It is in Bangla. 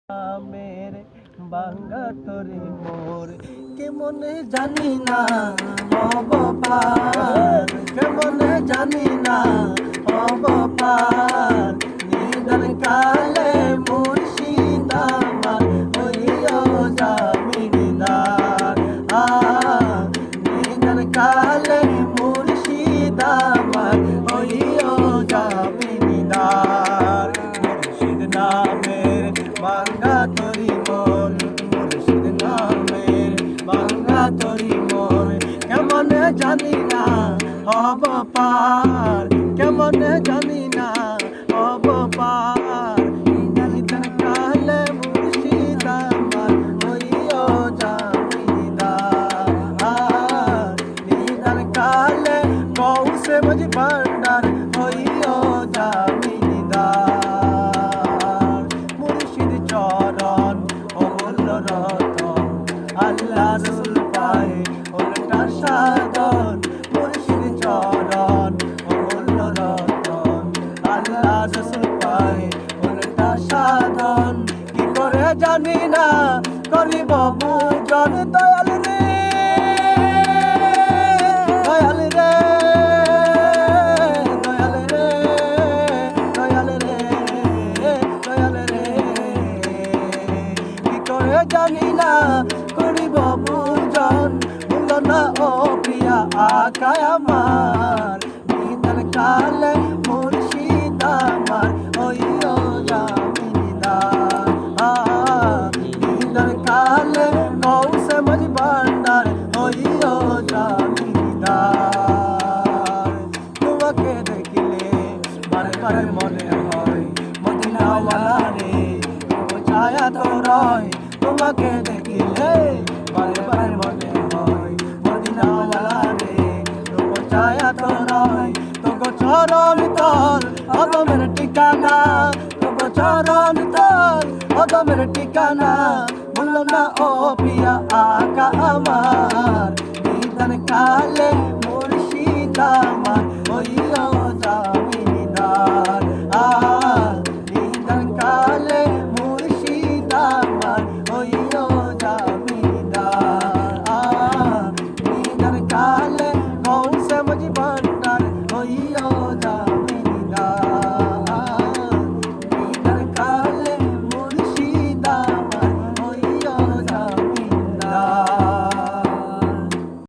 মেরে বাঙ্গা তরি মোর কেমন জানি না হব পার, কেমন জানি না হব পার। নিদান কালে মুর্শিদ আমার হইও জামিনদার। নিদান কালে মুর্শিদ আমার হইও জামিনদার। মুর্শিদ নামের বাঙ্গা তরি মোর, মুর্শিদ নামের বাঙ্গা তরি মোর কেমন জানি না হব পার, কেমন জানি না হব পার। নিদান কালে মুর্শিদ আমার হইও জামিনদার। নিদান কালে গৌসে মজি ভান্ডার হইও জামিনদার। মুর্শিদ চরণ অমূল্য রতন, আল্লাহ রসুল পায়ে ওলটা সাধন। মুর্শিদ চরণ অমূল্য রতন, আল্লাহ রসুল পায়ে ওলটা সাধন। কি করে জানি না করিব পূজন দয়াল রে, দয়াল রে, দয়াল রে, দয়াল রে, দয়াল রে। কি করে জানি না করিব পূজন, ভুল না ও প্রিয়া আকায় আমার। নিদান কালে মুর্শিদ আমার হইও জামিনদার। নিদান কালে গৌসে মজি ভান্ডার হইও জামিনদার। তোমাকে দেখিলে বারে বারে মনে হয় মদিনাওয়ালা রে, ছায়া তো রয়। তোমাকে দেখিলে বারে বারে মনে হয় মদিনাওয়ালা রে, ছায়া তো রয়। তোগো চরণ তল অদমের ঠিকানা, তোগো চরণ তল অদমের ঠিকানা। বললো না ও প্রিয়া আকা আমার, নিদান কালে মুর্শিদ আমার হইও